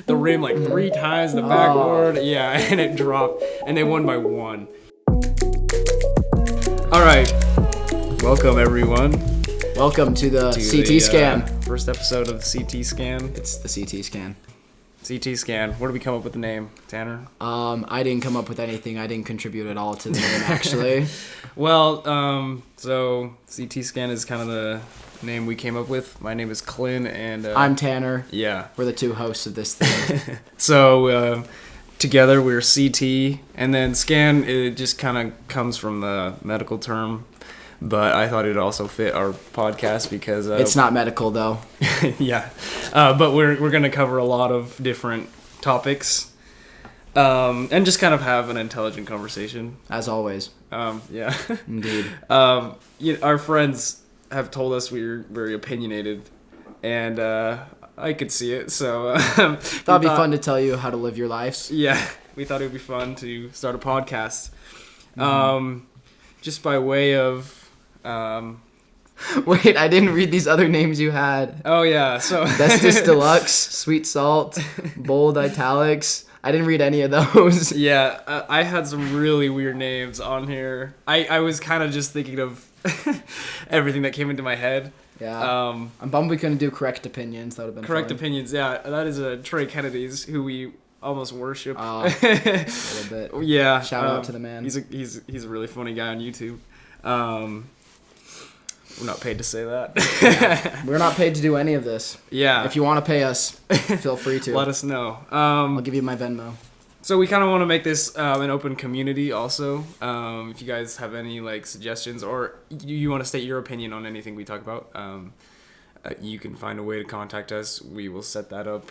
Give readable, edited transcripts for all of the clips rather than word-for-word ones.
the rim like 3 times, the backboard. Yeah, and it dropped, and they won by 1. All right, welcome everyone. Welcome to the CT scan. First episode of the CT scan. It's the CT scan. CT scan. Where did we come up with the name, Tanner? I didn't come up with anything. I didn't contribute at all to the name, actually. Well, so CT scan is kind of the name we came up with. My name is Clyn, and I'm Tanner. Yeah, we're the 2 hosts of this thing. So together we're CT, and then scan. It just kind of comes from the medical term. But I thought it'd also fit our podcast because it's not medical though. Yeah, but we're gonna cover a lot of different topics, and just kind of have an intelligent conversation. As always. Yeah. Indeed. Our friends have told us we're very opinionated, and I could see it. So thought it'd be fun to tell you how to live your lives. Yeah, we thought it would be fun to start a podcast. Just by way of. Wait, I didn't read these other names you had. Oh yeah, so Bestis Deluxe, Sweet Salt, Bold Italics. I didn't read any of those. Yeah, I had some really weird names on here. I was kind of just thinking of everything that came into my head. Yeah. I'm bummed we couldn't do correct opinions. That would have been correct fun. Opinions. Yeah, that is Trey Kennedy's, who we almost worship. A little bit. Yeah. Shout out to the man. He's a really funny guy on YouTube. We're not paid to say that. Yeah. We're not paid to do any of this. Yeah. If you want to pay us, feel free to. Let us know. I'll give you my Venmo. So we kind of want to make this an open community also. If you guys have any suggestions or you want to state your opinion on anything we talk about, you can find a way to contact us. We will set that up.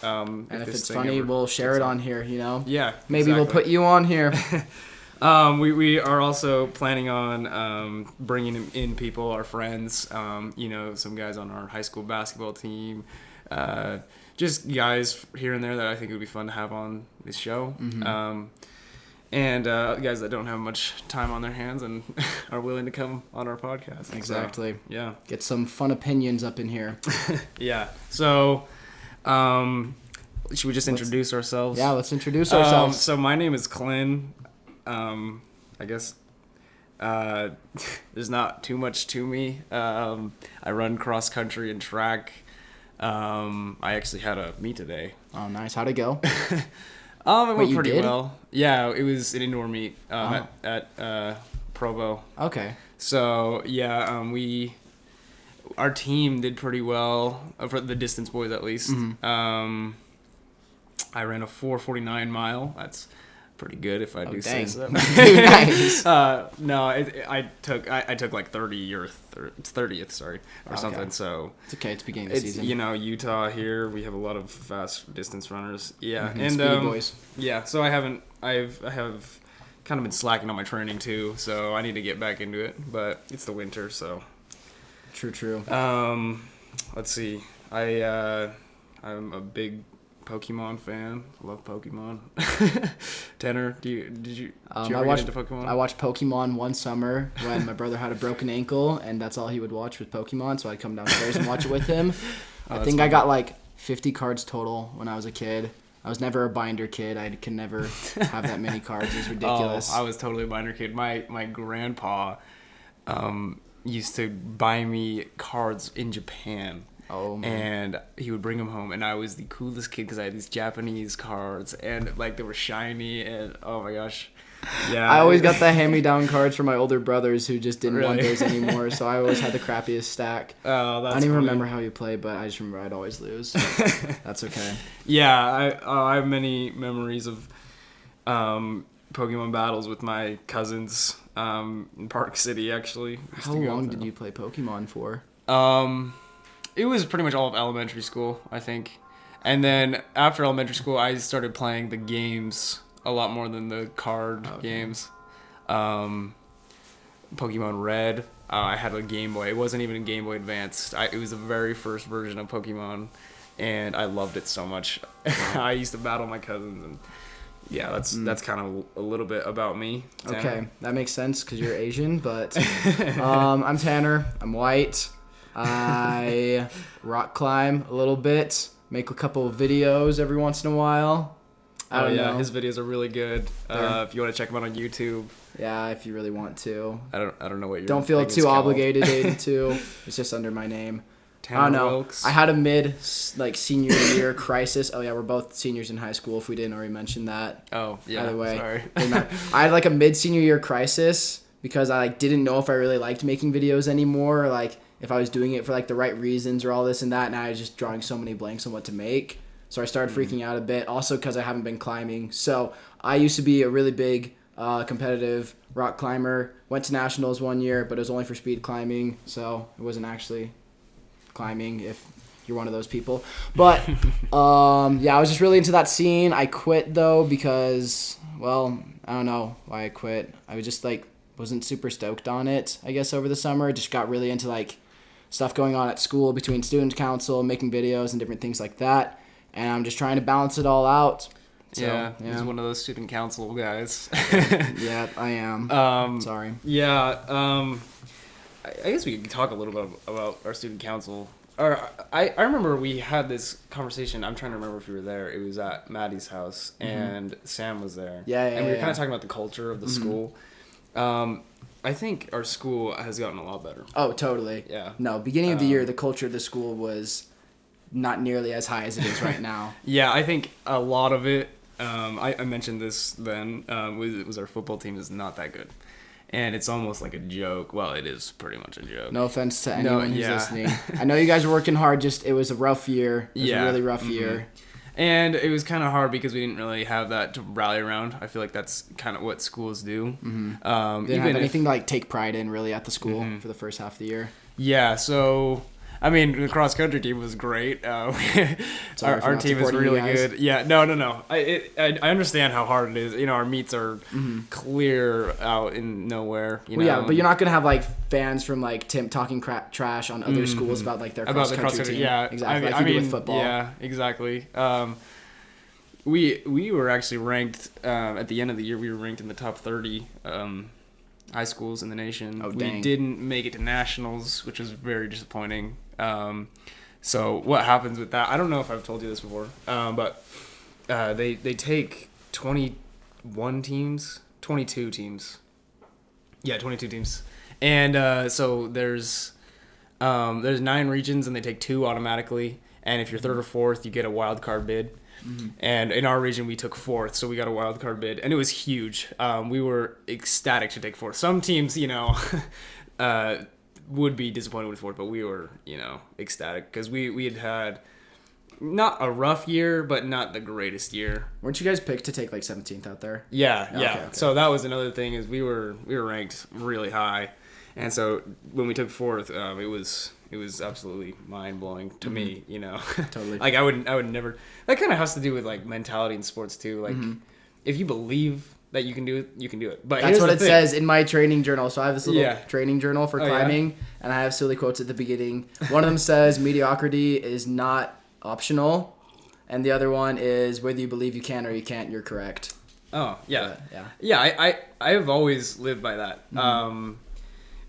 And if it's funny, we'll share it on here, Yeah. Maybe we'll put you on here. We are also planning on bringing in people, our friends, some guys on our high school basketball team, just guys here and there that I think would be fun to have on this show, and guys that don't have much time on their hands and are willing to come on our podcast. Exactly. So, yeah. Get some fun opinions up in here. Yeah. So, should we just introduce ourselves? Yeah, let's introduce ourselves. So my name is Clyn. I guess there's not too much to me. I run cross country and track. I actually had a meet today. Oh, nice. How'd it go? It went pretty well. Yeah, it was an indoor meet at Provo. Okay. So yeah, our team did pretty well for the distance boys at least. Mm-hmm. I ran a 4:49 mile. That's pretty good if I do say so. Nice. No, I took like 30 or 30th, or something. So it's okay. It's beginning of the season. Utah here we have a lot of fast distance runners. Yeah, and speedy boys. Yeah, so I have kind of been slacking on my training too. So I need to get back into it. But it's the winter, so. True. Let's see. I'm a big Pokemon fan. Love Pokemon. Tanner, did you ever get into Pokemon? I watched Pokemon one summer when my brother had a broken ankle, and that's all he would watch was Pokemon, so I'd come downstairs and watch it with him. I think I got 50 cards total when I was a kid. I was never a binder kid. I can never have that many cards. It's ridiculous. Oh, I was totally a binder kid. My grandpa used to buy me cards in Japan. Oh, man. And he would bring them home, and I was the coolest kid because I had these Japanese cards, and they were shiny, and oh my gosh, yeah. I always got the hand-me-down cards from my older brothers who just didn't want those anymore, so I always had the crappiest stack. Oh, that's I don't even funny. remember how you played, but I just remember I'd always lose. That's okay. Yeah, I have many memories of Pokemon battles with my cousins in Park City, actually. How long did you play Pokemon for? It was pretty much all of elementary school, I think. And then after elementary school, I started playing the games a lot more than the card games. Pokemon Red, I had a Game Boy. It wasn't even a Game Boy Advance. It was the very first version of Pokemon, and I loved it so much. I used to battle my cousins, and yeah, that's kind of a little bit about me. Tanner. Okay, that makes sense because you're Asian, but I'm Tanner. I'm white. I rock climb a little bit. make a couple of videos every once in a while. I don't know. His videos are really good. If you want to check him out on YouTube. Yeah, if you really want to. I don't know what you're. Don't feel too obligated to. It's just under my name. Tanner I don't know. Wilks. I had a senior year crisis. Oh yeah, we're both seniors in high school. If we didn't already mention that. Oh yeah. By the way, sorry. I had like a mid senior year crisis because I didn't know if I really liked making videos anymore, or if I was doing it for the right reasons or all this and that. And I was just drawing so many blanks on what to make. So I started freaking out a bit. Also because I haven't been climbing. So I used to be a really big competitive rock climber. Went to nationals one year, but it was only for speed climbing, so it wasn't actually climbing if you're one of those people. But I was just really into that scene. I quit though because, well, I don't know why I quit. I was just wasn't super stoked on it, I guess, over the summer. Just got really into stuff going on at school between student council, making videos and different things like that. And I'm just trying to balance it all out. So, he's one of those student council guys. Yeah, I am. Sorry. Yeah, I guess we could talk a little bit about our student council. I remember we had this conversation. I'm trying to remember if you were there. It was at Maddie's house, and Sam was there. Yeah, and we were kind of talking about the culture of the school. I think our school has gotten a lot better. Oh, totally. Yeah. No, beginning of the year, the culture of the school was not nearly as high as it is right now. Yeah, I think a lot of it, I mentioned this then, was our football team is not that good. And it's almost like a joke. Well, it is pretty much a joke. No offense to anyone who's listening. I know you guys are working hard, just it was a rough year. It was a really rough year. And it was kind of hard because we didn't really have that to rally around. I feel like that's kind of what schools do. Didn't have anything to take pride in really at the school for the first half of the year. Yeah, so I mean, the cross country team was great. Our team is really good. Yeah, no. I understand how hard it is. You know, our meets are clear out in nowhere. You know? Yeah, but you're not gonna have fans from Tim talking trash on other schools about their cross country team. Yeah, exactly. I mean, with football. Yeah, exactly. We were actually ranked at the end of the year. We were ranked in the top 30. High schools in the nation. Oh, dang. We didn't make it to nationals, which was very disappointing. So what happens with that? I don't know if I've told you this before, but they take 21 teams, 22 teams. Yeah, 22 teams. And so there's 9 regions, and they take 2 automatically. And if you're third or fourth, you get a wild card bid. And in our region, we took 4th, so we got a wild card bid, and it was huge. We were ecstatic to take 4th. Some teams, would be disappointed with 4th, but we were, ecstatic because we had not a rough year, but not the greatest year. Weren't you guys picked to take 17th out there? Yeah. Okay. So that was another thing is we were ranked really high, and so when we took 4th, it was absolutely mind blowing to me, Totally. I would never. That kind of has to do with mentality in sports too. If you believe that you can do it, you can do it. But that's what it says in my training journal. So I have this little training journal for climbing, yeah? And I have silly quotes at the beginning. One of them says mediocrity is not optional, and the other one is whether you believe you can or you can't, you're correct. Oh yeah, yeah. I have always lived by that.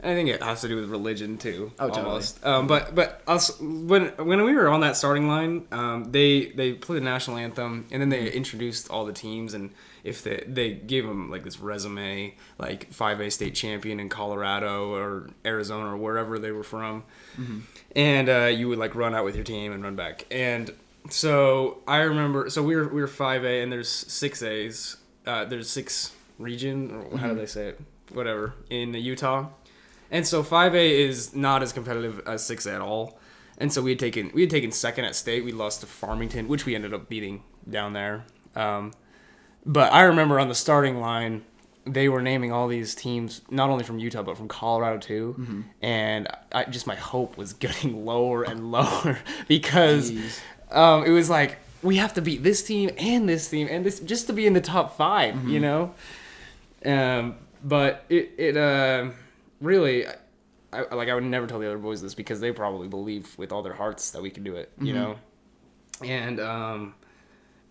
I think it has to do with religion too. Oh, almost. Totally. But us, when we were on that starting line, they played the national anthem, and then they introduced all the teams, and if they gave them this resume, 5A state champion in Colorado or Arizona or wherever they were from, and you would run out with your team and run back. And so I remember, we were 5A, and there's 6As. There's 6 region, or how do they say it? Whatever, in Utah. And so 5A is not as competitive as 6A at all. And so we had taken second at state. We lost to Farmington, which we ended up beating down there. But I remember on the starting line, they were naming all these teams, not only from Utah, but from Colorado too. And my hope was getting lower and lower because it was we have to beat this team and this just to be in the top 5, But it really, I would never tell the other boys this because they probably believe with all their hearts that we can do it, And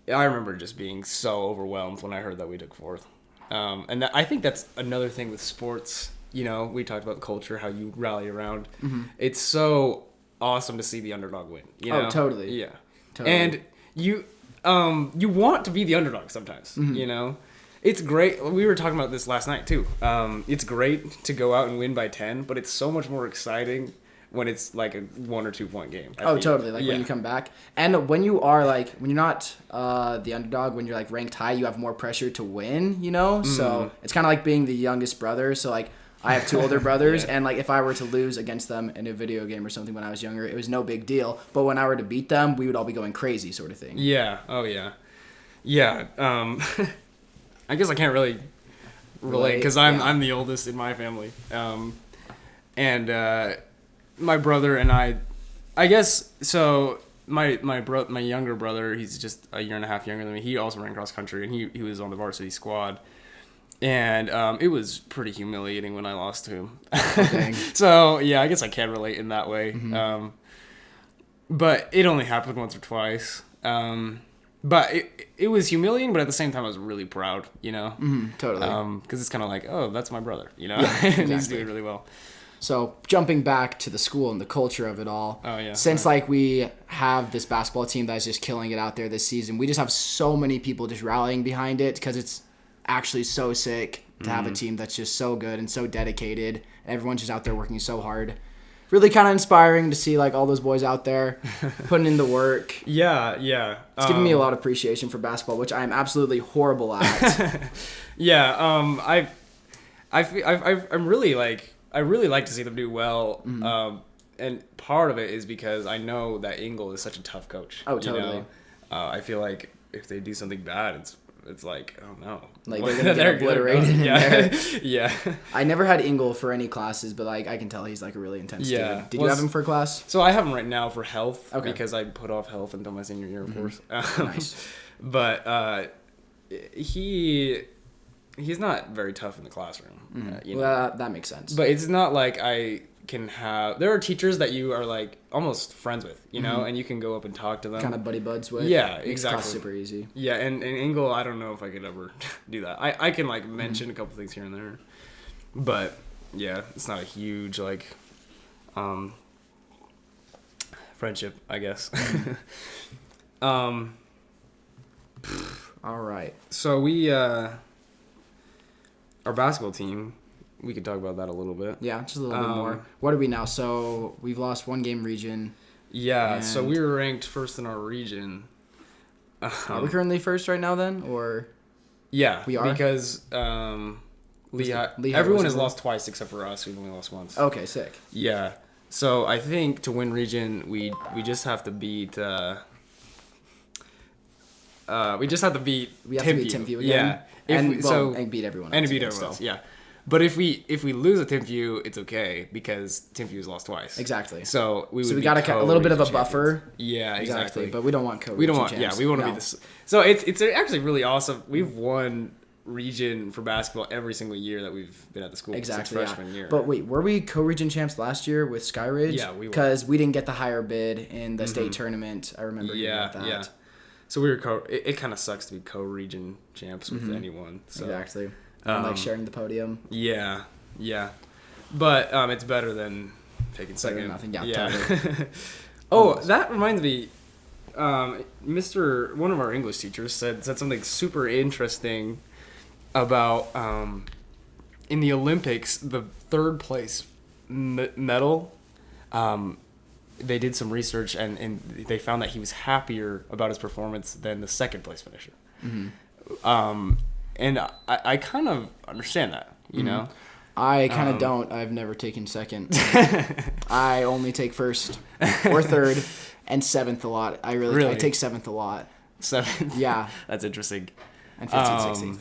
I remember just being so overwhelmed when I heard that we took 4th. And I think that's another thing with sports. We talked about the culture, how you rally around. It's so awesome to see the underdog win. Oh, totally. Yeah. Totally. And you want to be the underdog sometimes, you know? It's great. We were talking about this last night too. It's great to go out and win by 10, but it's so much more exciting when it's like a 1 or 2 point game. Oh, totally. Like when you come back. And when you are like, when you're not the underdog, when you're like ranked high, you have more pressure to win, you know? So it's kind of like being the youngest brother. So like I have 2 older brothers, and like if I were to lose against them in a video game or something when I was younger, it was no big deal. But when I were to beat them, we would all be going crazy, sort of thing. Yeah. Oh, yeah. Yeah. I guess I can't really relate because I'm the oldest in my family. And my brother and I guess, so my younger brother, he's just a year and a half younger than me. He also ran cross country, and he was on the varsity squad. And it was pretty humiliating when I lost to him. Dang. So, yeah, I guess I can relate in that way. But it only happened once or twice. But it was humiliating, but at the same time, I was really proud, you know? Totally. Because it's kind of like, oh, that's my brother, you know? Yeah, exactly. And he's doing really well. So jumping back to the school and the culture of it all. Oh, yeah. Since like we have this basketball team that's just killing it out there this season, we just have so many people just rallying behind it because it's actually so sick to have a team that's just so good and so dedicated. Everyone's just out there working so hard. Really kind of inspiring to see like all those boys out there putting in the work. Yeah. It's giving me a lot of appreciation for basketball, which I am absolutely horrible at. Yeah. I'm really like, I really like to see them do well. And part of it is because I know that Engel is such a tough coach. Oh, totally. You know? I feel like if they do something bad, it's like, oh no. Like they're gonna get obliterated in there. Yeah. I never had Engel for any classes, but like I can tell he's like a really intense dude. Did you have him for class? So I have him right now for health, okay, because I put off health until my senior year, of course. Nice. But he's not very tough in the classroom. You know? Well, that makes sense. But it's not like I can have. There are teachers that you are like almost friends with, you know, and you can go up and talk to them. Kind of buddy buds with. Yeah, Makes exactly. class super easy. Yeah, and Engel, I don't know if I could ever do that. I can like mention a couple things here and there, but yeah, it's not a huge like friendship, I guess. All right. So we our basketball team, we could talk about that a little bit. Yeah, just a little bit more. What are we now? So we've lost 1 game region. Yeah, so we were ranked first in our region. Are we currently first right now then, or? Yeah, we are, because Lehigh everyone has lost twice except for us. We've only lost once. Okay, sick. Yeah, so I think to win region, we just have to beat. We just have to beat. We have to beat Timpview again. Yeah, and beat everyone else. And beat everyone else. Yeah. But if we lose at Timpview, it's okay because Timpview's lost twice. Exactly. So we got a little bit of a buffer. Yeah, exactly. But we don't want we don't want. champs. Yeah, we want to be this. So it's actually really awesome. We've won region for basketball every single year that we've been at the school. Exactly. Since freshman year. But wait, were we co-region champs last year with Skyridge? Yeah, we were. Because we didn't get the higher bid in the state tournament. I remember. Yeah, that. yeah. So we were it kind of sucks to be co-region champs with anyone. So. Exactly. And like sharing the podium. Yeah. Yeah, but it's better than taking second. Nothing. Yeah. Totally. Oh, that reminds me. One of our English teachers said something super interesting about in the Olympics, the third place medal. They did some research and they found that he was happier about his performance than the second place finisher. And I kind of understand that, you know. I kind of don't. I've never taken second. I only take first or third and seventh a lot. I take seventh a lot. Seventh? Yeah. That's interesting. And 15th,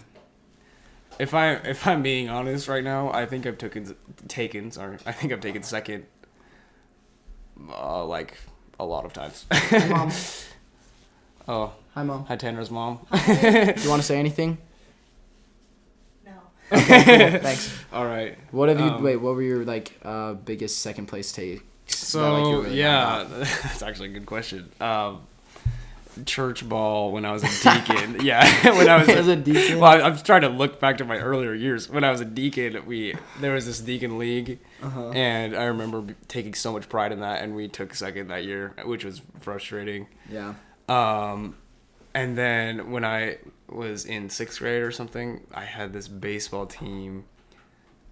16th. If I'm being honest right now, I think I've taken second like a lot of times. Hi, Mom. Oh. Hi, Mom. Hi, Tanner's mom. Do you want to say anything? Okay, cool. Thanks. All right. What have you? What were your biggest second place takes? So that's actually a good question. Church ball when I was a deacon. Yeah, when I was a deacon. Well, I'm trying to look back to my earlier years. When I was a deacon, there was this deacon league, and I remember taking so much pride in that, and we took second that year, which was frustrating. Yeah. And then when I was in 6th grade or something, I had this baseball team.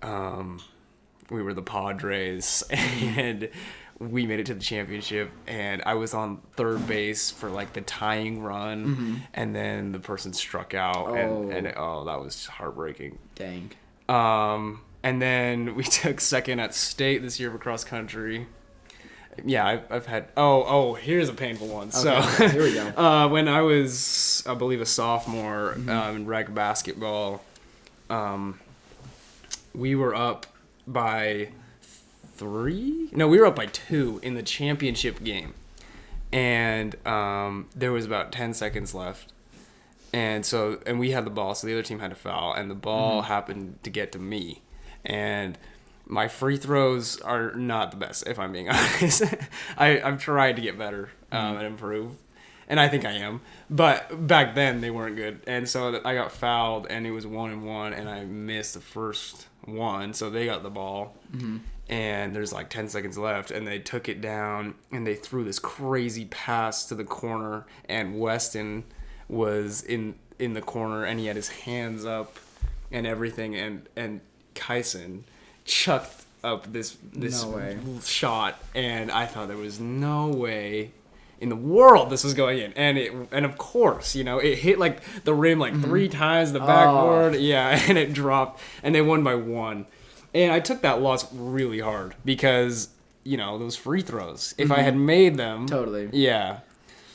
We were the Padres, and we made it to the championship. And I was on third base for like the tying run, and then the person struck out, and that was heartbreaking. Dang. And then we took second at state this year for cross country. Yeah, I've had. Here's a painful one. Okay, So here we go. when I was, I believe, a sophomore in rec basketball, we were up by 3. No, we were up by 2 in the championship game, and there was about 10 seconds left, and we had the ball, so the other team had to foul, and the ball happened to get to me, and my free throws are not the best, if I'm being honest. I've tried to get better and improve, and I think I am. But back then, they weren't good. And so I got fouled, and it was 1-1, and I missed the first one. So they got the ball, and there's like 10 seconds left, and they took it down, and they threw this crazy pass to the corner, and Weston was in the corner, and he had his hands up and everything, and Kyson chucked up this No way. shot, and I thought there was no way in the world this was going in, and of course, it hit like the rim like 3 times the backboard, and it dropped, and they won by 1, and I took that loss really hard because those free throws, if I had made them, Totally.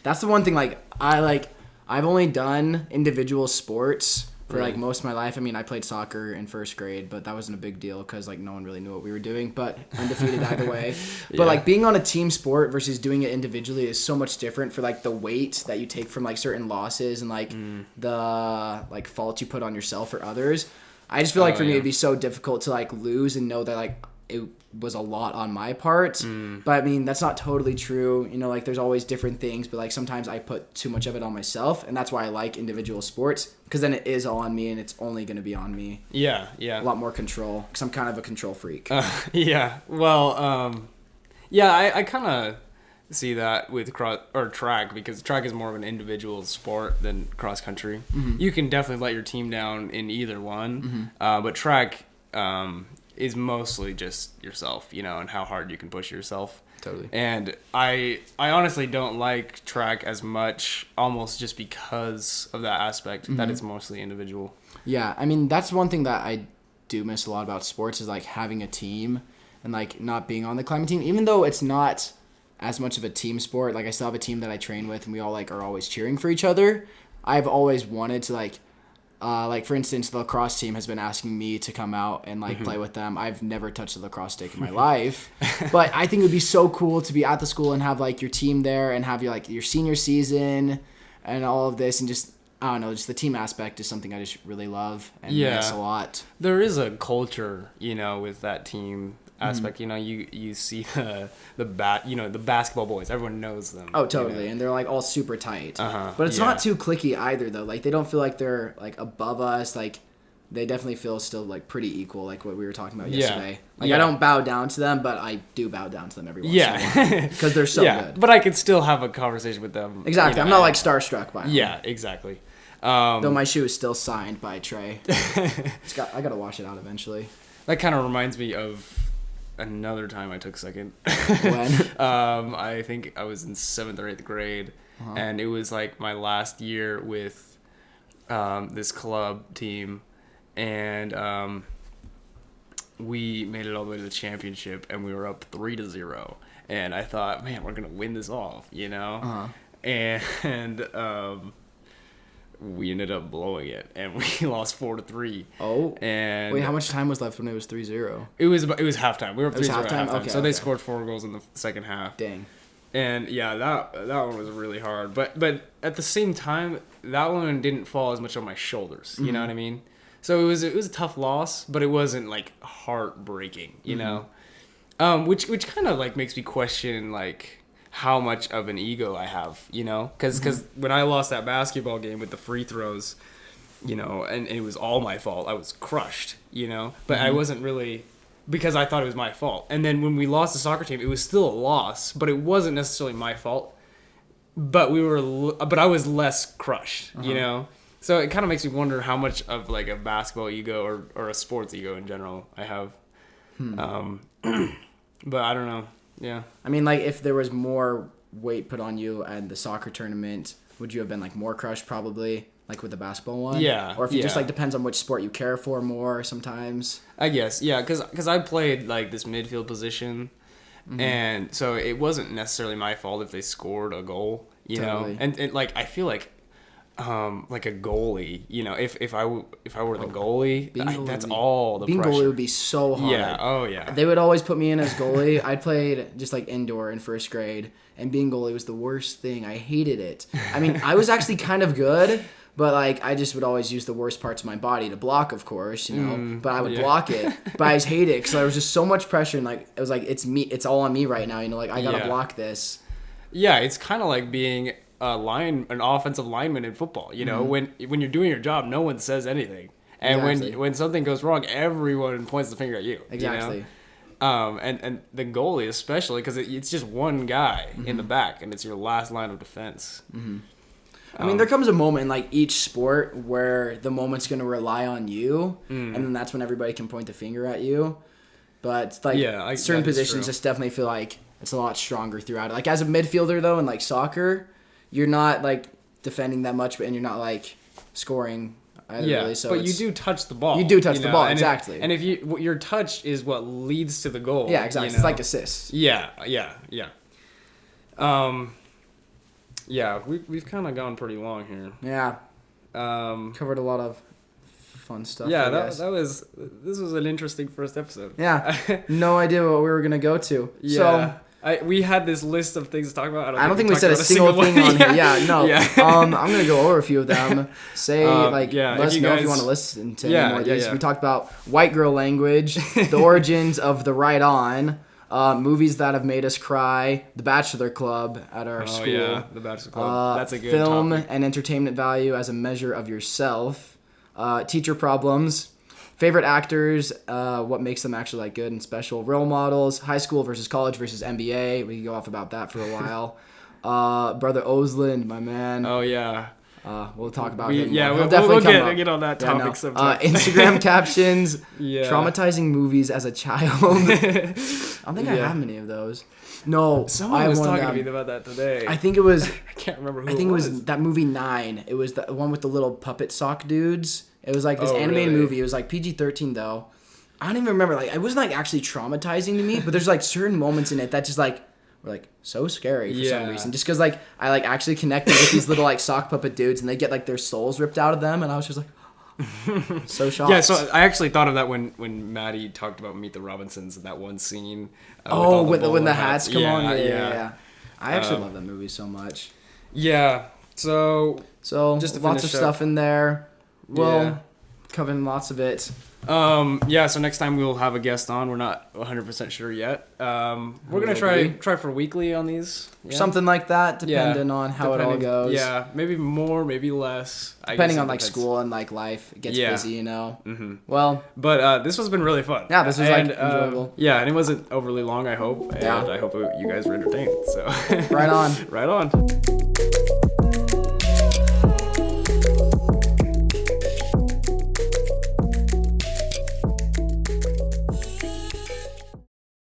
that's the one thing. I've only done individual sports for like most of my life. I mean, I played soccer in 1st grade, but that wasn't a big deal because like no one really knew what we were doing, but undefeated either way. But like being on a team sport versus doing it individually is so much different for like the weight that you take from like certain losses and like the like faults you put on yourself or others. I just feel like for me it'd be so difficult to like lose and know that like it was a lot on my part. But I mean, that's not totally true. Like there's always different things, but like sometimes I put too much of it on myself, and that's why I like individual sports, because then it is all on me and it's only going to be on me. Yeah. A lot more control, because I'm kind of a control freak. Well, I kind of see that with track, because track is more of an individual sport than cross country. You can definitely let your team down in either one, but track is mostly just yourself, and how hard you can push yourself. Totally. And I honestly don't like track as much, almost just because of that aspect, that it's mostly individual. Yeah, I mean, that's one thing that I do miss a lot about sports is like having a team and like not being on the climbing team, even though it's not as much of a team sport. Like I still have a team that I train with, and we all like are always cheering for each other. I've always wanted to like for instance, the lacrosse team has been asking me to come out and like play with them. I've never touched a lacrosse stick in my life, but I think it would be so cool to be at the school and have like your team there and have your senior season and all of this, and just I don't know, just the team aspect is something I just really love and miss a lot. There is a culture, with that team aspect. You see the basketball boys, everyone knows them. Oh, totally. And they're like all super tight, but it's not too cliquey either though. Like they don't feel like they're like above us. Like they definitely feel still like pretty equal, like what we were talking about yesterday. Like I don't bow down to them, but I do bow down to them every once in a while because they're so good. But I could still have a conversation with them. Exactly. I'm not like starstruck by them. Yeah, exactly. Though my shoe is still signed by Trey. I gotta wash it out eventually. That kind of reminds me of another time I took second. When? I think I was in 7th or 8th grade, and it was like my last year with this club team, and we made it all the way to the championship, and we were up 3-0, and I thought, man, we're gonna win this off, and we ended up blowing it, and we lost 4-3. Oh. And wait, how much time was left when it was 3-0? It was halftime. We were up 3-0 at halftime. Okay, so they scored 4 goals in the second half. Dang. And yeah, that one was really hard. But at the same time, that one didn't fall as much on my shoulders. You know what I mean? So it was a tough loss, but it wasn't like heartbreaking. You know, which kind of like makes me question like how much of an ego I have, because when I lost that basketball game with the free throws, and it was all my fault. I was crushed, but I wasn't really, because I thought it was my fault. And then when we lost the soccer team, it was still a loss, but it wasn't necessarily my fault. but but I was less crushed, you know? So it kind of makes me wonder how much of like a basketball ego or a sports ego in general I have. But I don't know. Yeah. I mean, like, if there was more weight put on you at the soccer tournament, would you have been, like, more crushed probably, like, with the basketball one? Yeah. Or if it just, like, depends on which sport you care for more sometimes? I guess, yeah, because I played, like, this midfield position, and so it wasn't necessarily my fault if they scored a goal, you know? And, like, I feel like a goalie, you know, if I were the goalie, that's all the pressure. Being goalie would be so hard. Yeah, oh yeah. They would always put me in as goalie. I played just like indoor in first grade, and being goalie was the worst thing. I hated it. I mean, I was actually kind of good, but like I just would always use the worst parts of my body to block, of course, you know. But I would block it, but I just hate it because there was just so much pressure, and like it was like it's all on me right now, you know. Like I gotta block this. Yeah, it's kind of like being an offensive lineman in football, you know, when you're doing your job, no one says anything, and when something goes wrong, everyone points the finger at you. Exactly. You know? And the goalie especially, because it's just one guy in the back, and it's your last line of defense. I mean, there comes a moment in like each sport where the moment's gonna rely on you, and then that's when everybody can point the finger at you. But like certain positions just definitely feel like it's a lot stronger throughout it. Like as a midfielder though, in like soccer, you're not like defending that much, and you're not like scoring either. Yeah, really, so but you do touch the ball. You do touch the ball, exactly. And if your touch is what leads to the goal. Yeah, exactly. You know? It's like assists. Yeah. Yeah, we've kind of gone pretty long here. Yeah. Covered a lot of fun stuff. Yeah, this was an interesting first episode. Yeah. No idea what we were gonna go to. Yeah. So we had this list of things to talk about. I don't think we said a single thing on here. Yeah, no. Yeah. I'm gonna go over a few of them. Let us know if you want to listen to any more of these. We talked about white girl language, the origins of the right on, movies that have made us cry, the Bachelor Club at our school. Yeah, the Bachelor Club. That's a good film topic. And entertainment value as a measure of yourself, teacher problems. Favorite actors, what makes them actually like good and special. Role models, high school versus college versus NBA. We can go off about that for a while. Brother Osland, my man. Oh yeah. We'll talk about him. Yeah, we'll definitely get on that topic sometime. Instagram captions, traumatizing movies as a child. I don't think I have many of those. No, someone was talking to me about that today. I think it was. I can't remember who. I think it was that movie 9. It was the one with the little puppet sock dudes. It was like this animated movie. It was like PG-13 though. I don't even remember. Like it wasn't like actually traumatizing to me, but there's like certain moments in it that just like were like so scary for some reason. Just because like I like actually connected with these little like sock puppet dudes, and they get like their souls ripped out of them, and I was just like so shocked. Yeah, so I actually thought of that when Maddie talked about Meet the Robinsons in that one scene. When the hats come on. Yeah. I actually love that movie so much. Yeah. So just lots of stuff in there. Well, covering lots of it. So next time we'll have a guest on. We're not 100% sure yet. We're gonna try for weekly on these. Yeah. Something like that, depending on how it all goes. Yeah, maybe more, maybe less. Depending on like school and like life, it gets busy, you know. Mm-hmm. Well, but this has been really fun. Yeah, this was enjoyable. Yeah, and it wasn't overly long, I hope. And I hope you guys were entertained. So right on. Right on.